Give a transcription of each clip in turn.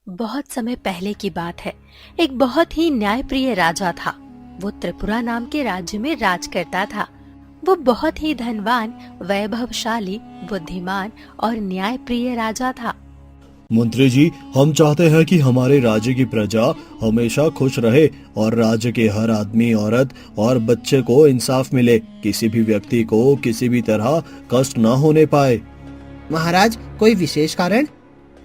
बहुत समय पहले की बात है। एक बहुत ही न्यायप्रिय राजा था। वो त्रिपुरा नाम के राज्य में राज करता था। वो बहुत ही धनवान, वैभवशाली, बुद्धिमान और न्यायप्रिय राजा था। मंत्री जी, हम चाहते हैं कि हमारे राज्य की प्रजा हमेशा खुश रहे और राज्य के हर आदमी, औरत और बच्चे को इंसाफ मिले। किसी भी व्यक्ति को किसी भी तरह कष्ट न होने पाए। महाराज, कोई विशेष कारण?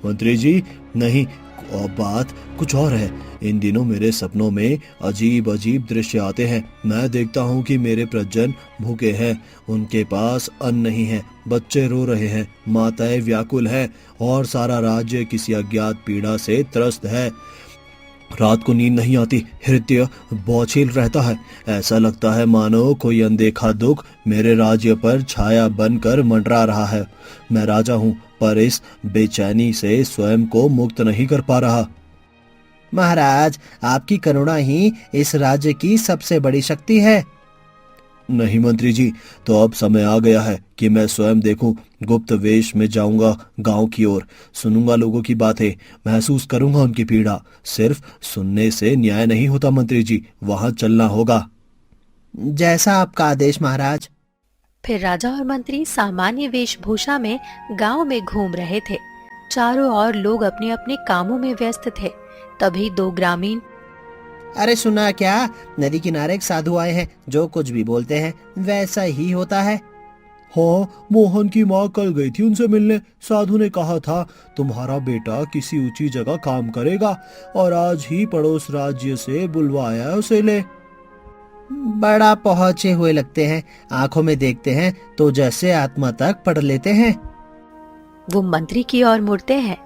मंत्री जी, नहीं, और बात कुछ और है। इन दिनों मेरे सपनों में अजीब अजीब दृश्य आते हैं। मैं देखता हूँ कि मेरे परिजन भूखे हैं, उनके पास अन्न नहीं है, बच्चे रो रहे हैं, माताएं व्याकुल हैं और सारा राज्य किसी अज्ञात पीड़ा से त्रस्त है। रात को नींद नहीं आती, हृदय बोझिल रहता है। ऐसा लगता है मानो कोई अनदेखा दुख मेरे राज्य पर छाया बनकर मंडरा रहा है। मैं राजा हूँ, पर इस बेचैनी से स्वयं को मुक्त नहीं कर पा रहा। महाराज, आपकी करुणा ही इस राज्य की सबसे बड़ी शक्ति है। नहीं मंत्री जी, तो अब समय आ गया है कि मैं स्वयं देखूं। गुप्त वेश में जाऊंगा गांव की ओर, सुनूंगा लोगों की बातें, महसूस करूंगा उनकी पीड़ा। सिर्फ सुनने से न्याय नहीं होता मंत्री जी, वहां चलना होगा। जैसा आपका आदेश महाराज। फिर राजा और मंत्री सामान्य वेशभूषा में गांव में घूम रहे थे। चारों ओर लोग अपने अपने कामों में व्यस्त थे। तभी दो ग्रामीण, अरे सुना क्या, नदी किनारे एक साधु आए हैं, जो कुछ भी बोलते हैं वैसा ही होता है। हाँ, मोहन की माँ कल गई थी उनसे मिलने। साधु ने कहा था तुम्हारा बेटा किसी ऊंची जगह काम करेगा और आज ही पड़ोस राज्य से बुलवाया है उसे। ले, बड़ा पहुंचे हुए लगते हैं, आंखों में देखते हैं तो जैसे आत्मा तक पढ़ लेते हैं। वो मंत्री की ओर मुड़ते हैं।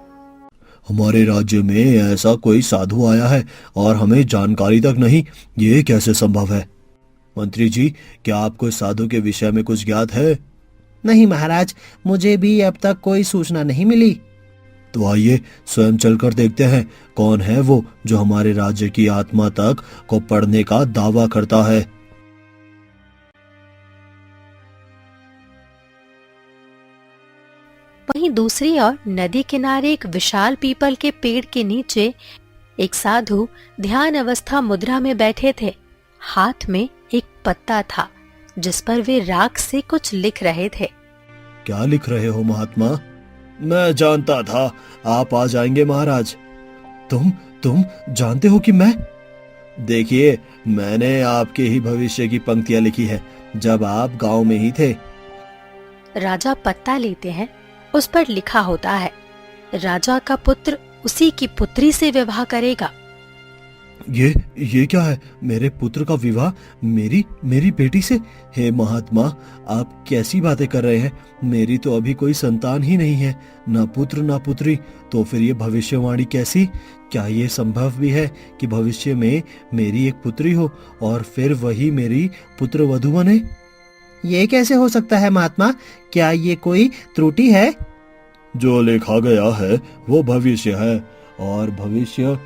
हमारे राज्य में ऐसा कोई साधु आया है और हमें जानकारी तक नहीं, ये कैसे संभव है? मंत्री जी, क्या आपको इस साधु के विषय में कुछ ज्ञात है? नहीं महाराज, मुझे भी अब तक कोई सूचना नहीं मिली। तो आइए स्वयं चलकर देखते हैं कौन है वो जो हमारे राज्य की आत्मा तक को पढ़ने का दावा करता है। वहीं दूसरी ओर नदी किनारे एक विशाल पीपल के पेड़ के नीचे एक साधु ध्यान अवस्था मुद्रा में बैठे थे। हाथ में एक पत्ता था जिस पर वे राख से कुछ लिख रहे थे। क्या लिख रहे हो महात्मा? मैं जानता था आप आ जाएंगे महाराज। तुम जानते हो कि मैं? देखिए, मैंने आपके ही भविष्य की पंक्तियां लिखी है जब आप गांव में ही थे। राजा पत्ता लेते हैं। उस पर लिखा होता है, राजा का पुत्र उसी की पुत्री से विवाह करेगा। ये क्या है? मेरे पुत्र का विवाह मेरी बेटी से? हे महात्मा, आप कैसी बातें कर रहे हैं? मेरी तो अभी कोई संतान ही नहीं है, ना पुत्र ना पुत्री। तो फिर ये भविष्यवाणी कैसी? क्या ये संभव भी है कि भविष्य में मेरी एक पुत्री हो और फिर वही मेरी पुत्र वधू बने? ये कैसे हो सकता है महात्मा? क्या ये कोई त्रुटि है? जो लिखा गया है वो भविष्य है, और भविष्य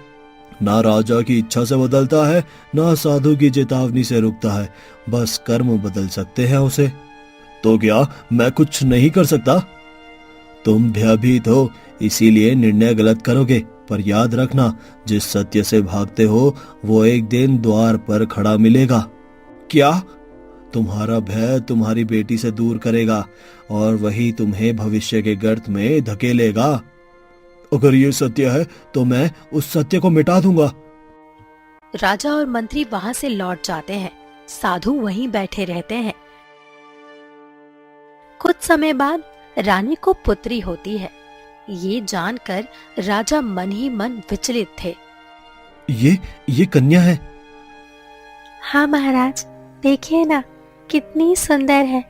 ना राजा की इच्छा से बदलता है, ना साधु की चेतावनी से रुकता है। बस कर्म बदल सकते हैं उसे। तो क्या मैं कुछ नहीं कर सकता? तुम भयभीत हो, इसीलिए निर्णय गलत करोगे। पर याद रखना, जिस सत्य से भागते हो वो एक दिन द्वार पर खड़ा मिलेगा। क्या? तुम्हारा भय तुम्हारी बेटी से दूर करेगा और वही तुम्हें भविष्य के गर्त में धकेलेगा। अगर ये सत्य है तो मैं उस सत्य को मिटा दूंगा। राजा और मंत्री वहां से लौट जाते हैं। साधु वहीं बैठे रहते हैं। कुछ समय बाद रानी को पुत्री होती है। ये जानकर राजा मन ही मन विचलित थे। ये कन्या है? हाँ महाराज, देखिए ना, कितनी सुंदर है।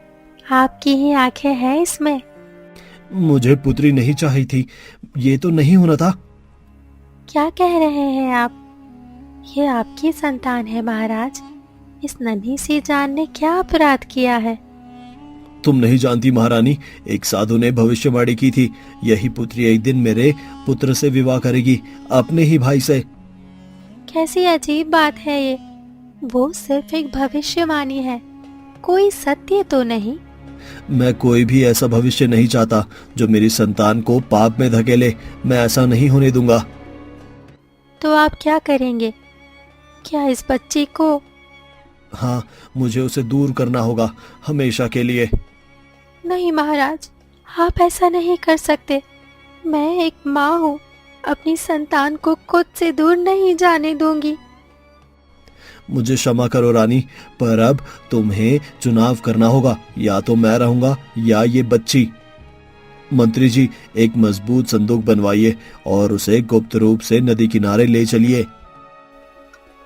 आपकी ही आंखें हैं इसमें। मुझे पुत्री नहीं चाहिए थी, ये तो नहीं होना था। क्या कह रहे हैं आप? ये आपकी संतान है महाराज। इस नन्ही सी जान ने क्या अपराध किया है? तुम नहीं जानती महारानी, एक साधु ने भविष्यवाणी की थी, यही पुत्री एक दिन मेरे पुत्र से विवाह करेगी, अपने ही भाई से। कैसी अजीब बात है ये। वो सिर्फ एक भविष्यवाणी है, कोई सत्य तो नहीं। मैं कोई भी ऐसा भविष्य नहीं चाहता जो मेरी संतान को पाप में धकेले। मैं ऐसा नहीं होने दूंगा। तो आप क्या करेंगे? क्या इस बच्ची को? हाँ, मुझे उसे दूर करना होगा, हमेशा के लिए। नहीं महाराज, आप ऐसा नहीं कर सकते। मैं एक माँ हूँ, अपनी संतान को खुद से दूर नहीं जाने दूंगी। मुझे क्षमा करो रानी, पर अब तुम्हें चुनाव करना होगा, या तो मैं रहूंगा या ये बच्ची। मंत्री जी, एक मजबूत संदूक बनवाइए और उसे गुप्त रूप से नदी किनारे ले चलिए।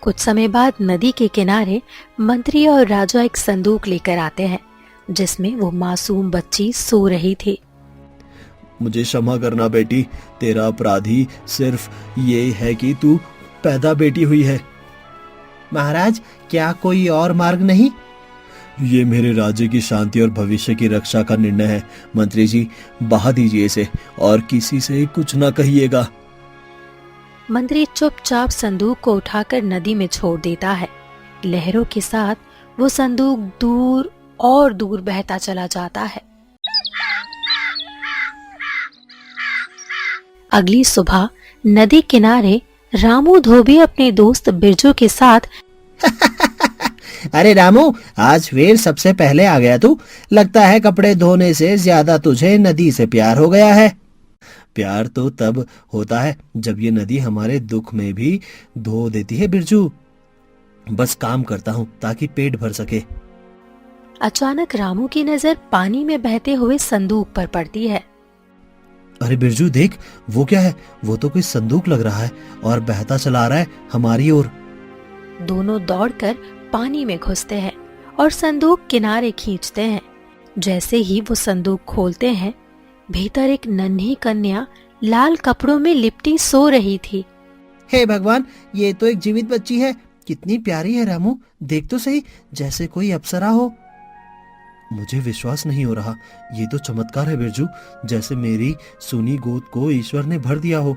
कुछ समय बाद नदी के किनारे मंत्री और राजा एक संदूक लेकर आते हैं, जिसमें वो मासूम बच्ची सो रही थी। मुझे क्षमा करना बेटी, तेरा अपराधी सिर्फ ये है कि तू पैदा बेटी हुई है। महाराज, क्या कोई और मार्ग नहीं? ये मेरे राज्य की शांति और भविष्य की रक्षा का निर्णय है। मंत्री जी, बहा दीजिए इसे और किसी से कुछ ना कहिएगा। मंत्री चुपचाप संदूक को उठाकर नदी में छोड़ देता है। लहरों के साथ वो संदूक दूर और दूर बहता चला जाता है। अगली सुबह नदी किनारे रामू धोबी अपने दोस्त बिरजू के साथ अरे रामू, आज फिर सबसे पहले आ गया तू। लगता है कपड़े धोने से ज्यादा तुझे नदी से प्यार हो गया है। प्यार तो तब होता है जब ये नदी हमारे दुख में भी धो देती है बिरजू। बस काम करता हूँ ताकि पेट भर सके। अचानक रामू की नजर पानी में बहते हुए संदूक पर पड़ती है। अरे बिरजू देख, वो क्या है? वो तो कोई संदूक लग रहा है और बहता चला आ रहा है हमारी ओर। दोनों दौड़कर पानी में घुसते हैं और संदूक किनारे खींचते हैं। जैसे ही वो संदूक खोलते हैं, भीतर एक नन्ही कन्या लाल कपड़ों में लिपटी सो रही थी। हे भगवान, ये तो एक जीवित बच्ची है। कितनी प्यारी है रामू, देख तो सही, जैसे कोई अप्सरा हो। मुझे विश्वास नहीं हो रहा, ये तो चमत्कार है बिरजू, जैसे मेरी सुनी गोद को ईश्वर ने भर दिया हो।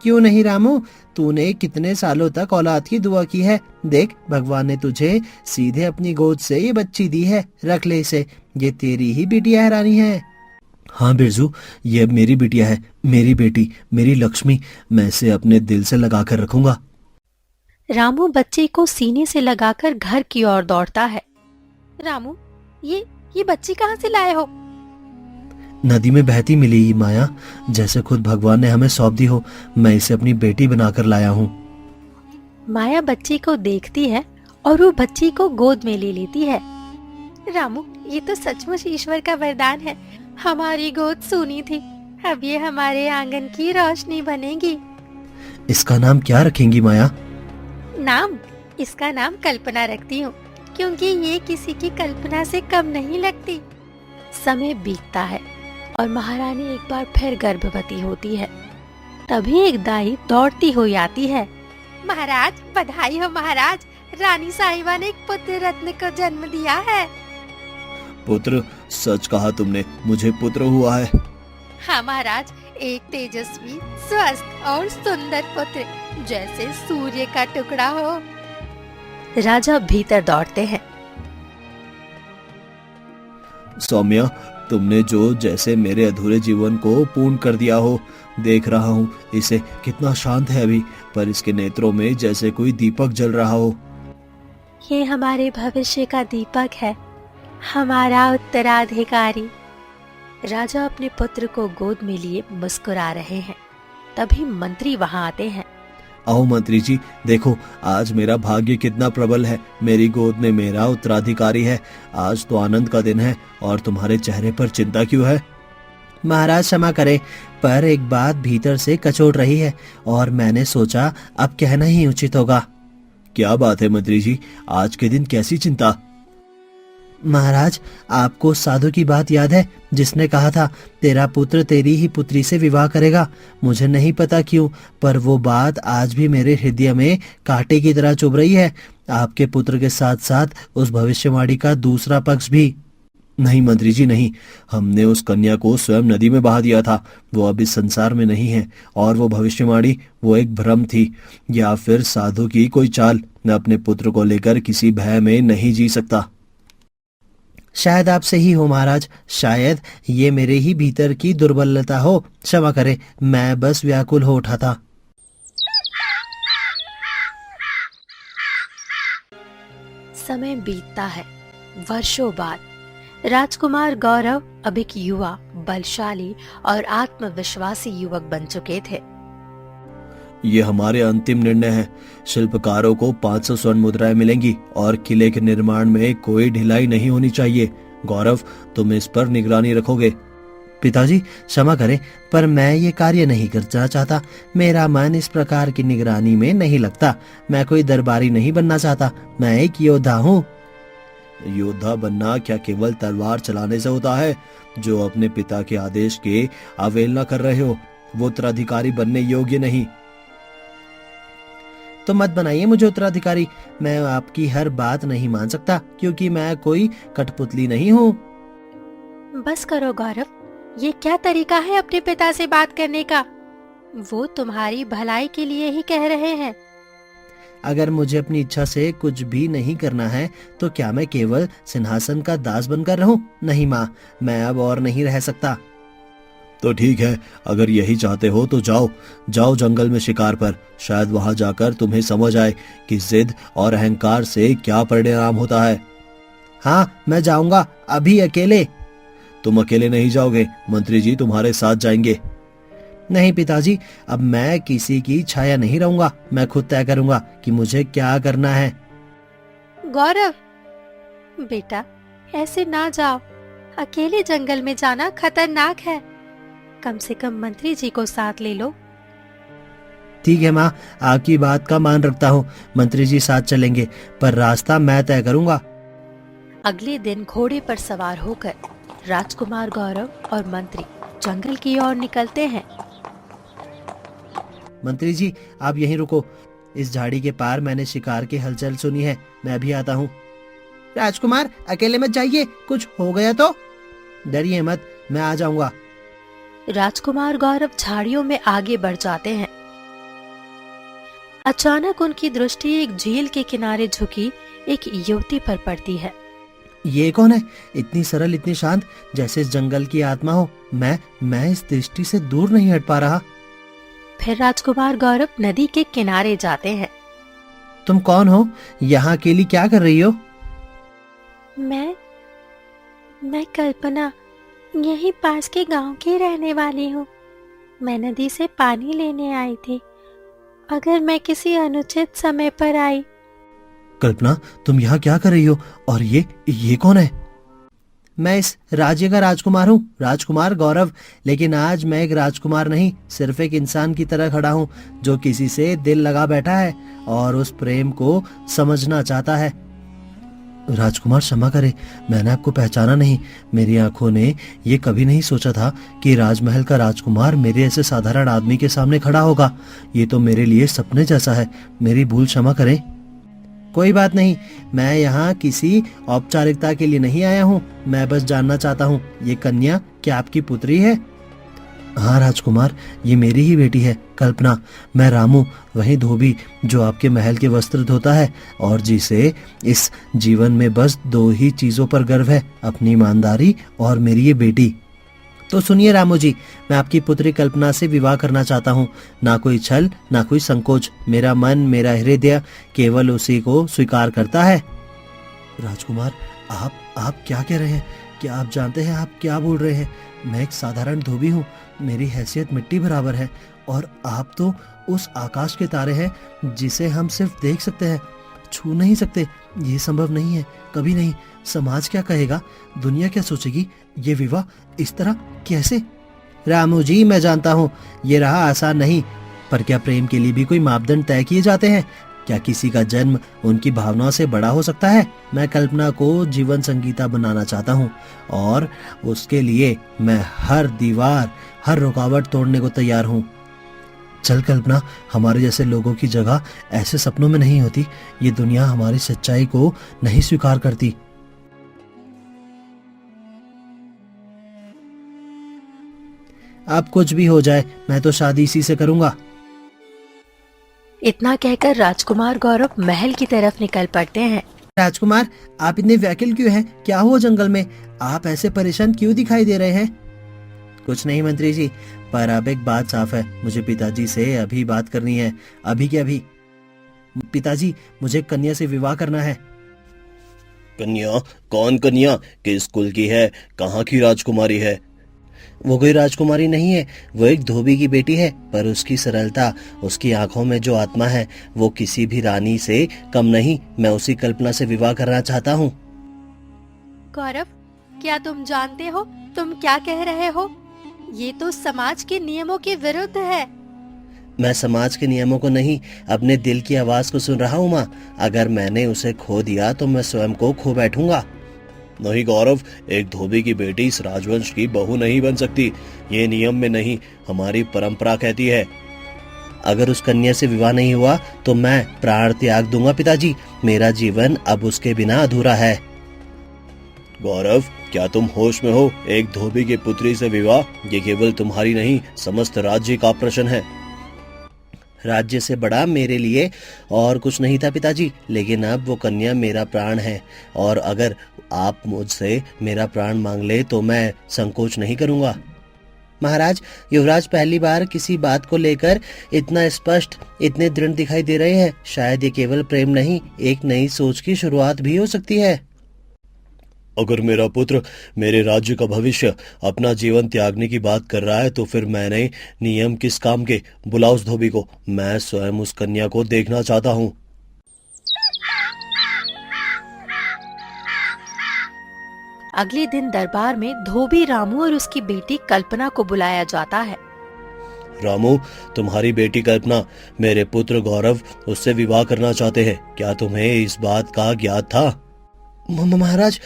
क्यों नहीं रामू, तूने कितने सालों तक औलाद की दुआ की है। देख, भगवान ने तुझे सीधे अपनी गोद से ये बच्ची दी है। रख ले इसे, ये तेरी ही बिटिया है रानी है। हाँ बिरजू, ये अब मेरी बिटिया है, मेरी बेटी, मेरी लक्ष्मी। मैं इसे अपने दिल से लगा कर रखूंगा। रामू बच्ची को सीने से लगाकर घर की ओर दौड़ता है। रामू, ये बच्ची कहाँ से लाए हो? नदी में बहती मिली माया, जैसे खुद भगवान ने हमें सौंप दी हो। मैं इसे अपनी बेटी बनाकर लाया हूँ। माया बच्ची को देखती है और वो बच्ची को गोद में ले लेती है। रामू, ये तो सचमुच ईश्वर का वरदान है। हमारी गोद सूनी थी, अब ये हमारे आंगन की रोशनी बनेगी। इसका नाम क्या रखेंगी माया? नाम? इसका नाम कल्पना रखती हूँ, क्योंकि ये किसी की कल्पना से कम नहीं लगती। समय बीतता है और महारानी एक बार फिर गर्भवती होती है। तभी एक दाई दौड़ती हुई आती है। महाराज, बधाई हो महाराज, रानी साहिबा ने एक पुत्र रत्न को जन्म दिया है। पुत्र? सच कहा तुमने, मुझे पुत्र हुआ है। हाँ महाराज, एक तेजस्वी, स्वस्थ और सुंदर पुत्र, जैसे सूर्य का टुकड़ा हो। राजा भीतर दौड़ते हैं। सौम्या, तुमने जो जैसे मेरे अधूरे जीवन को पूर्ण कर दिया हो। देख रहा हूँ इसे, कितना शांत है अभी, पर इसके नेत्रों में जैसे कोई दीपक जल रहा हो। ये हमारे भविष्य का दीपक है, हमारा उत्तराधिकारी। राजा अपने पुत्र को गोद में लिए मुस्कुरा रहे हैं। तभी मंत्री वहां आते हैं। आओ मंत्री जी, देखो आज मेरा भाग्य कितना प्रबल है। मेरी गोद में मेरा उत्तराधिकारी है। आज तो आनंद का दिन है, और तुम्हारे चेहरे पर चिंता क्यों है? महाराज क्षमा करें, पर एक बात भीतर से कचोट रही है और मैंने सोचा अब कहना ही उचित होगा। क्या बात है मंत्री जी, आज के दिन कैसी चिंता? महाराज, आपको साधु की बात याद है, जिसने कहा था तेरा पुत्र तेरी ही पुत्री से विवाह करेगा? मुझे नहीं पता क्यों, पर वो बात आज भी मेरे हृदय में कांटे की तरह चुभ रही है। आपके पुत्र के साथ साथ उस भविष्यवाणी का दूसरा पक्ष भी। नहीं मंत्री जी नहीं, हमने उस कन्या को स्वयं नदी में बहा दिया था। वो अब इस संसार में नहीं है, और वो भविष्यवाणी वो एक भ्रम थी, या फिर साधु की कोई चाल। मैं अपने पुत्र को लेकर किसी भय में नहीं जी सकता। शायद आप सही हो महाराज, शायद ये मेरे ही भीतर की दुर्बलता हो। क्षमा करें, मैं बस व्याकुल हो उठा था। समय बीतता है। वर्षों बाद राजकुमार गौरव अब एक युवा, बलशाली और आत्मविश्वासी युवक बन चुके थे। ये हमारे अंतिम निर्णय है। शिल्पकारों को 500 स्वर्ण मुद्राएं मिलेंगी और किले के निर्माण में कोई ढिलाई नहीं होनी चाहिए। गौरव, तुम इस पर निगरानी रखोगे। पिताजी क्षमा करें, पर मैं ये कार्य नहीं करना चाहता। मेरा मन इस प्रकार की निगरानी में नहीं लगता। मैं कोई दरबारी नहीं बनना चाहता। मैं एक योद्धा हूँ। योद्धा बनना क्या केवल तलवार चलाने से होता है? जो अपने पिता के आदेश की अवहेलना कर रहे हो, वो उत्तराधिकारी बनने योग्य नहीं। तो मत बनाइए मुझे उत्तराधिकारी। मैं आपकी हर बात नहीं मान सकता, क्योंकि मैं कोई कठपुतली नहीं हूँ। बस करो गौरव, ये क्या तरीका है अपने पिता से बात करने का? वो तुम्हारी भलाई के लिए ही कह रहे हैं। अगर मुझे अपनी इच्छा से कुछ भी नहीं करना है तो क्या मैं केवल सिंहासन का दास बनकर रहूं? नहीं माँ, मैं अब और नहीं रह सकता। तो ठीक है, अगर यही चाहते हो तो जाओ जाओ जंगल में शिकार पर। शायद वहां जाकर तुम्हें समझ आए कि जिद और अहंकार से क्या परिणाम होता है। हाँ, मैं जाऊंगा, अभी अकेले। तुम अकेले नहीं जाओगे, मंत्री जी तुम्हारे साथ जाएंगे। नहीं पिताजी, अब मैं किसी की छाया नहीं रहूंगा। मैं खुद तय करूंगा कि मुझे क्या करना है। गौरव बेटा, ऐसे ना जाओ। अकेले जंगल में जाना खतरनाक है। कम से कम मंत्री जी को साथ ले लो। ठीक है माँ, आपकी बात का मान रखता हूँ। मंत्री जी साथ चलेंगे, पर रास्ता मैं तय करूंगा। अगले दिन घोड़े पर सवार होकर राजकुमार गौरव और मंत्री जंगल की ओर निकलते हैं। मंत्री जी, आप यहीं रुको। इस झाड़ी के पार मैंने शिकार की हलचल सुनी है। मैं अभी आता हूँ। राजकुमार, अकेले मत जाइए, कुछ हो गया तो? डरिए मत, मैं आ जाऊंगा। राजकुमार गौरव झाड़ियों में आगे बढ़ जाते हैं। अचानक उनकी दृष्टि एक झील के किनारे झुकी एक युवती पर पड़ती है। ये कौन है? इतनी सरल, इतनी शांत, जैसे इस जंगल की आत्मा हो। मैं इस दृष्टि से दूर नहीं हट पा रहा। फिर राजकुमार गौरव नदी के किनारे जाते हैं। तुम कौन हो? यहाँ अकेली क्या कर रही हो? मैं कल्पना, यहीं पास के गांव की रहने वाली हूँ। मैं नदी से पानी लेने आई थी। अगर मैं किसी अनुचित समय पर आई। कल्पना, तुम यहाँ क्या कर रही हो? और ये कौन है? मैं इस राज्य का राजकुमार हूँ, राजकुमार गौरव। लेकिन आज मैं एक राजकुमार नहीं, सिर्फ एक इंसान की तरह खड़ा हूँ, जो किसी से दिल लगा बैठा है और उस प्रेम को समझना चाहता है। राजकुमार क्षमा करे, मैंने आपको पहचाना नहीं। मेरी आंखों ने ये कभी नहीं सोचा था कि राजमहल का राजकुमार मेरे ऐसे साधारण आदमी के सामने खड़ा होगा। ये तो मेरे लिए सपने जैसा है। मेरी भूल क्षमा करें। कोई बात नहीं, मैं यहाँ किसी औपचारिकता के लिए नहीं आया हूँ। मैं बस जानना चाहता हूँ, ये कन्या क्या आपकी पुत्री है? हाँ राजकुमार, ये मेरी ही बेटी है, कल्पना। मैं रामू, वही धोबी जो आपके महल के वस्त्र धोता है और जिसे इस जीवन में बस दो ही चीजों पर गर्व है, अपनी ईमानदारी और मेरी ये बेटी। तो सुनिए रामू जी, मैं आपकी पुत्री कल्पना से विवाह करना चाहता हूँ। ना कोई छल, ना कोई संकोच। मेरा मन, मेरा हृदय केवल उसी को स्वीकार करता है। राजकुमार, आप क्या कह रहे हैं? क्या आप जानते हैं आप क्या बोल रहे हैं? मैं एक साधारण धोबी हूँ, मेरी हैसियत मिट्टी बराबर है, और आप तो उस आकाश के तारे हैं जिसे हम सिर्फ देख सकते हैं, छू नहीं सकते। ये संभव नहीं है, कभी नहीं। समाज क्या कहेगा, दुनिया क्या सोचेगी? ये विवाह इस तरह कैसे? रामू जी, मैं जानता हूँ ये रहा आसान नहीं, पर क्या प्रेम के लिए भी कोई मापदंड तय किए जाते हैं? क्या किसी का जन्म उनकी भावनाओं से बड़ा हो सकता है? मैं कल्पना को जीवन संगीता बनाना चाहता हूँ, और उसके लिए मैं हर दीवार, हर रुकावट तोड़ने को तैयार हूँ। चल कल्पना, हमारे जैसे लोगों की जगह ऐसे सपनों में नहीं होती। ये दुनिया हमारी सच्चाई को नहीं स्वीकार करती। अब कुछ भी हो जाए, मैं तो शादी इसी से करूंगा। इतना कहकर राजकुमार गौरव महल की तरफ निकल पड़ते हैं। राजकुमार, आप इतने व्याकुल क्यों हैं? क्या हुआ जंगल में? आप ऐसे परेशान क्यों दिखाई दे रहे हैं? कुछ नहीं मंत्री जी, पर अब एक बात साफ है, मुझे पिताजी से अभी बात करनी है, अभी के अभी। पिताजी, मुझे कन्या से विवाह करना है। कन्या? कौन कन्या? किस कुल की है? कहाँ की राजकुमारी है? वो कोई राजकुमारी नहीं है, वो एक धोबी की बेटी है, पर उसकी सरलता, उसकी आंखों में जो आत्मा है, वो किसी भी रानी से कम नहीं। मैं उसी कल्पना से विवाह करना चाहता हूँ। गौरव, क्या तुम जानते हो तुम क्या कह रहे हो? ये तो समाज के नियमों के विरुद्ध है। मैं समाज के नियमों को नहीं, अपने दिल की आवाज को सुन रहा हूँ माँ। अगर मैंने उसे खो दिया तो मैं स्वयं को खो बैठूंगा। नहीं गौरव, एक धोबी की बेटी इस राजवंश की बहू नहीं बन सकती। ये नियम में नहीं, हमारी परंपरा कहती है। अगर उस कन्या से विवाह नहीं हुआ तो मैं प्राण त्याग दूंगा पिताजी। मेरा जीवन अब उसके बिना अधूरा है। गौरव, क्या तुम होश में हो? एक धोबी की पुत्री से विवाह, ये केवल तुम्हारी नहीं, समस्त राज्य का प्रश्न है। राज्य से बड़ा मेरे लिए और कुछ नहीं था पिताजी, लेकिन अब वो कन्या मेरा प्राण है, और अगर आप मुझसे मेरा प्राण मांग ले तो मैं संकोच नहीं करूंगा। महाराज, युवराज पहली बार किसी बात को लेकर इतना स्पष्ट, इतने दृढ़ दिखाई दे रहे हैं। शायद ये केवल प्रेम नहीं, एक नई सोच की शुरुआत भी हो सकती है। अगर मेरा पुत्र मेरे राज्य का भविष्य, अपना जीवन त्यागने की बात कर रहा है तो फिर मैंने नियम किस काम के? बुलाओ उस धोबी को, मैं स्वयं उस कन्या को देखना चाहता हूँ। अगले दिन दरबार में धोबी रामू और उसकी बेटी कल्पना को बुलाया जाता है। रामू, तुम्हारी बेटी कल्पना मेरे पुत्र गौरव उससे विवाह करना चाहते हैं। क्या तुम्हें इस बात का ज्ञात था? महाराज,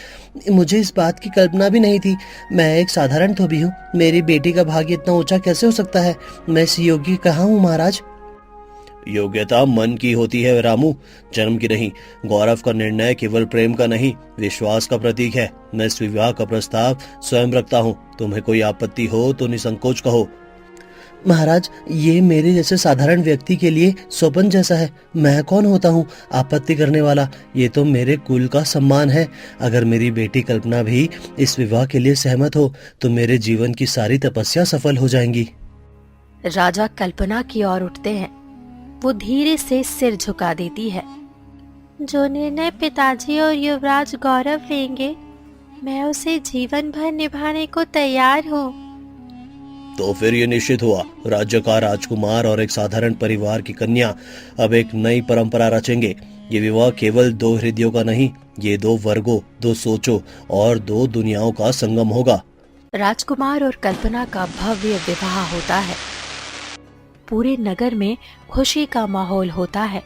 मुझे इस बात की कल्पना भी नहीं थी। मैं एक साधारण धोबी हूँ। मेरी बेटी का भाग्य इतना ऊंचा कैसे हो सकता है? मैं इस योग्य कहाँ हूँ महाराज? योग्यता मन की होती है रामू, जन्म की नहीं। गौरव का निर्णय केवल प्रेम का नहीं, विश्वास का प्रतीक है। मैं इस विवाह का प्रस्ताव स्वयं रखता हूँ। तुम्हें कोई आपत्ति हो तो निसंकोच कहो। महाराज, ये मेरे जैसे साधारण व्यक्ति के लिए स्वप्न जैसा है। मैं कौन होता हूँ आपत्ति करने वाला? ये तो मेरे कुल का सम्मान है। अगर मेरी बेटी कल्पना भी इस विवाह के लिए सहमत हो तो मेरे जीवन की सारी तपस्या सफल हो जाएंगी। राजा कल्पना की ओर उठते हैं। वो धीरे से सिर झुका देती है। जो निर्णय पिताजी और युवराज गौरव लेंगे, मैं उसे जीवन भर निभाने को तैयार हूँ। तो फिर ये निश्चित हुआ, राज्य का राजकुमार और एक साधारण परिवार की कन्या अब एक नई परंपरा रचेंगे। ये विवाह केवल दो हृदयों का नहीं, ये दो वर्गों, दो सोचों और दो दुनियाओं का संगम होगा। राजकुमार और कल्पना का भव्य विवाह होता है। पूरे नगर में खुशी का माहौल होता है,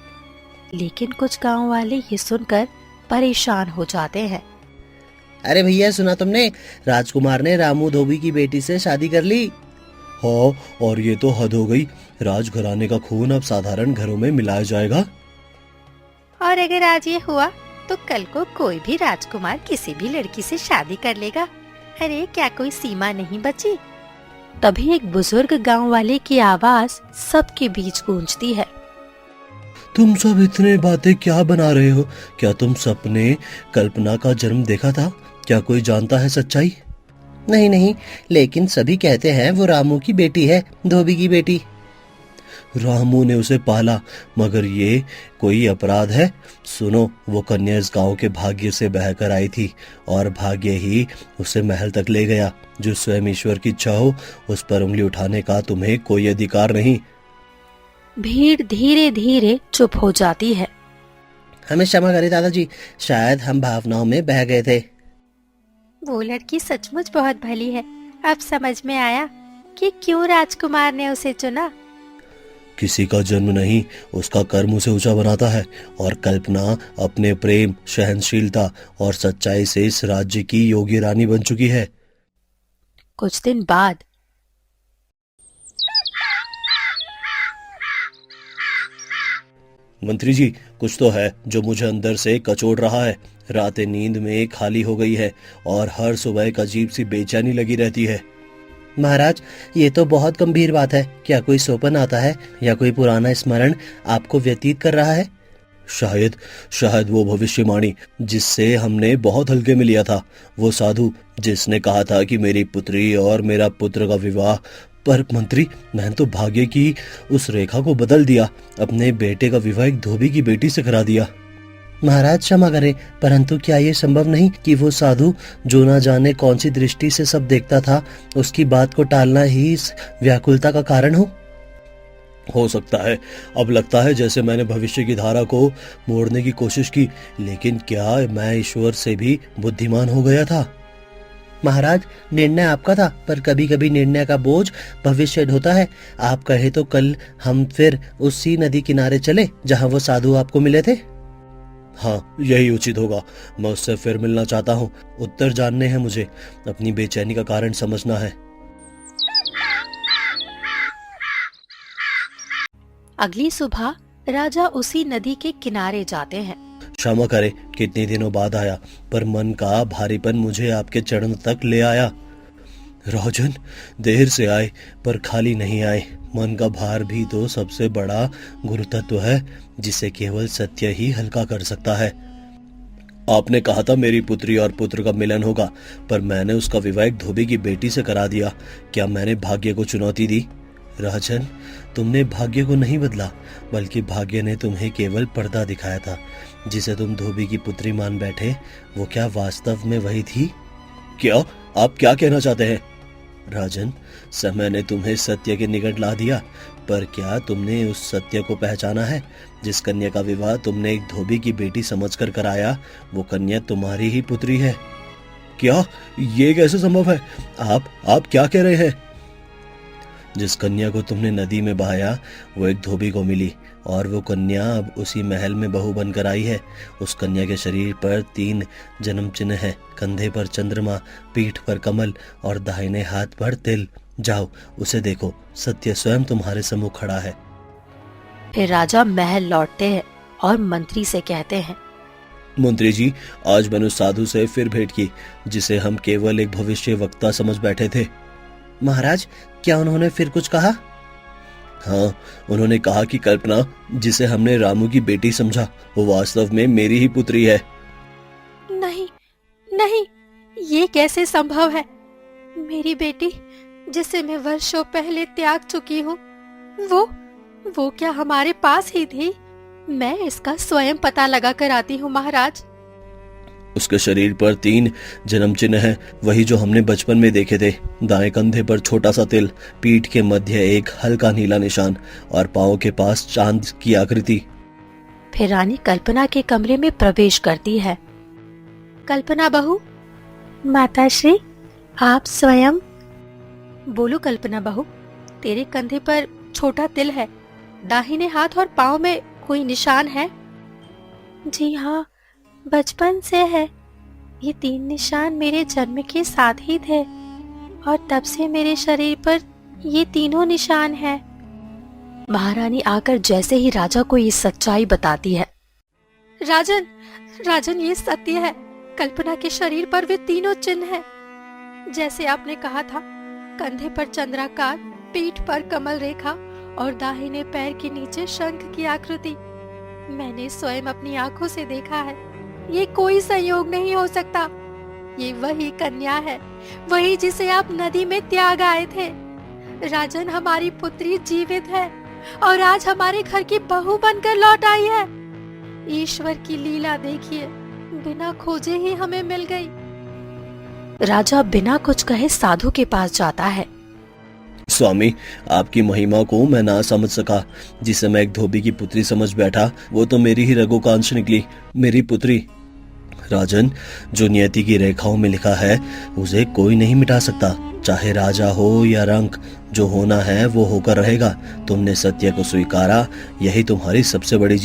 लेकिन कुछ गांव वाले ये सुनकर परेशान हो जाते हैं। अरे भैया, सुना तुमने? राजकुमार ने रामू धोबी की बेटी से शादी कर ली। हाँ, और ये तो हद हो गई। राजघराने का खून अब साधारण घरों में मिलाया जाएगा। और अगर आज ये हुआ तो कल को कोई भी राजकुमार किसी भी लड़की से शादी कर लेगा। अरे क्या कोई सीमा नहीं बची? तभी एक बुजुर्ग गांव वाले की आवाज सबके बीच गूंजती है। तुम सब इतने बातें क्या बना रहे हो? क्या तुम सपने कल्पना का जन्म देखा था? क्या कोई जानता है सच्चाई? नहीं नहीं, लेकिन सभी कहते हैं वो रामू की बेटी है, धोबी की बेटी। रामू ने उसे पाला, मगर ये कोई अपराध है? सुनो, वो कन्या इस गांव के भाग्य से बहकर आई थी और भाग्य ही उसे महल तक ले गया। जो स्वयं ईश्वर की इच्छा हो, उस पर उंगली उठाने का तुम्हें कोई अधिकार नहीं। भीड़ धीरे धीरे चुप हो जाती है। हमें क्षमा करें दादाजी, शायद हम भावनाओं में बह गए थे। वो लड़की सचमुच बहुत भली है। अब समझ में आया कि क्यों राजकुमार ने उसे चुना। किसी का जन्म नहीं, उसका कर्म उसे ऊंचा बनाता है, और कल्पना अपने प्रेम, सहनशीलता और सच्चाई से इस राज्य की योगी रानी बन चुकी है। कुछ दिन बाद मंत्री जी, कुछ तो है जो मुझे अंदर से कचोड़ रहा है। रातें नींद में खाली हो गई है और हर सुबह एक अजीब सी बेचैनी लगी रहती है। महाराज, ये तो बहुत गंभीर बात है। क्या कोई स्वप्न आता है या कोई पुराना स्मरण आपको व्यतीत कर रहा है? शायद वो भविष्यवाणी जिससे हमने बहुत हल्के में लिया था, वो साधु जिसने कहा था कि मेरी पुत्री और मेरा पुत्र का विवाह। पर मंत्री, मैंने तो भाग्य की उस रेखा को बदल दिया। अपने बेटे का विवाह एक धोबी की बेटी से करा दिया। महाराज क्षमा करें, परंतु क्या ये संभव नहीं कि वो साधु जो ना जाने कौन सी दृष्टि से सब देखता था, उसकी बात को टालना ही इस व्याकुलता का कारण हो सकता है। अब लगता है जैसे मैंने भविष्य की धारा को मोड़ने की कोशिश की, लेकिन क्या मैं ईश्वर से भी बुद्धिमान हो गया था? महाराज, निर्णय आपका था, पर कभी कभी निर्णय का बोझ भविष्य ढोता है। आप कहे तो कल हम फिर उसी नदी किनारे चले जहाँ वो साधु आपको मिले थे। हाँ, यही उचित होगा। मैं उससे फिर मिलना चाहता हूँ। उत्तर जानने हैं मुझे, अपनी बेचैनी का कारण समझना है। अगली सुबह राजा उसी नदी के किनारे जाते हैं। क्षमा करे, कितने दिनों बाद आया, पर मन का भारीपन मुझे आपके चरण तक ले आया। राजन, देर से आए पर खाली नहीं आए। मन का भार भी तो सबसे बड़ा गुरु तत्व है, जिसे केवल सत्य ही हल्का कर सकता है। आपने कहा था मेरी पुत्री और पुत्र का मिलन होगा, पर मैंने उसका विवाह एक धोबी की बेटी से करा दिया। क्या मैंने भाग्य को चुनौती दी? राजन, तुमने भाग्य को नहीं बदला, बल्कि भाग्य ने तुम्हें केवल पर्दा दिखाया था। जिसे तुम धोबी की पुत्री मान बैठे, वो क्या वास्तव में वही थी? क्या आप क्या कहना चाहते हैं? राजन, समय ने तुम्हें सत्य के निकट ला दिया, पर क्या तुमने उस सत्य को पहचाना है? जिस कन्या का विवाह तुमने एक धोबी की बेटी समझकर कराया, वो कन्या तुम्हारी ही पुत्री है। क्या ये कैसे संभव है? आप क्या कह रहे हैं? जिस कन्या को तुमने नदी में बहाया, वो एक धोबी को मिली, और वो कन्या अब उसी महल में बहू बनकर आई है। उस कन्या के शरीर पर 3 जन्म चिन्ह है, कंधे पर चंद्रमा, पीठ पर कमल और दाहिने हाथ पर तिल। जाओ उसे देखो, सत्य स्वयं तुम्हारे सम्मुख खड़ा है। फिर राजा महल लौटते हैं और मंत्री से कहते हैं, मंत्री जी, आज मैंने उस साधु से फिर भेंट की, जिसे हम केवल एक भविष्य वक्ता समझ बैठे थे। महाराज, क्या उन्होंने फिर कुछ कहा? हाँ, उन्होंने कहा कि कल्पना, जिसे हमने रामू की बेटी समझा, वो वास्तव में मेरी ही पुत्री है। नहीं नहीं, ये कैसे संभव है? मेरी बेटी, जिसे मैं वर्षों पहले त्याग चुकी हूँ, वो क्या हमारे पास ही थी? मैं इसका स्वयं पता लगा कर आती हूँ महाराज। उसके शरीर पर 3 जन्म चिन्ह हैं, वही जो हमने बचपन में देखे थे। दाएं कंधे पर छोटा सा तिल, पीठ के मध्य एक हल्का नीला निशान और पांव के पास चांद की आकृति। फिर रानी कल्पना के कमरे में प्रवेश करती है। कल्पना बहू। माताश्री, आप स्वयं? बोलो कल्पना बहू, तेरे कंधे पर छोटा तिल है, दाहिने हाथ और पांव में कोई निशान है? जी हाँ, बचपन से है। ये 3 निशान मेरे जन्म के साथ ही थे, और तब से मेरे शरीर पर ये तीनों निशान हैं। महारानी आकर जैसे ही राजा को ये सच्चाई बताती है। राजन, ये सत्य है। कल्पना के शरीर पर वे तीनों चिन्ह हैं, जैसे आपने कहा था। कंधे पर चंद्राकार, पीठ पर कमल रेखा और दाहिने पैर के नीचे शंख की आकृति। मैंने स्वयं अपनी आंखों से देखा है। ये कोई संयोग नहीं हो सकता। ये वही कन्या है, वही जिसे आप नदी में त्याग आए थे। राजन, हमारी पुत्री जीवित है और आज हमारे घर की बहू बनकर लौट आई है। ईश्वर की लीला देखिए, बिना खोजे ही हमें मिल गई। राजा बिना कुछ कहे साधु के पास जाता है। स्वामी, आपकी महिमा को मैं ना समझ सका। जिसे मैं एक धोबी की पुत्री समझ बैठा, वो तो मेरी ही रगों का अंश निकली, मेरी पुत्री। राजन, जो नियति की रेखाओं में लिखा है, उसे कोई नहीं मिटा सकता। चाहे राजा हो या रंक, जो होना है वो होकर रहेगा। तुमने सत्य को स्वीकारा, यही तुम्हारी सबसे बड़ी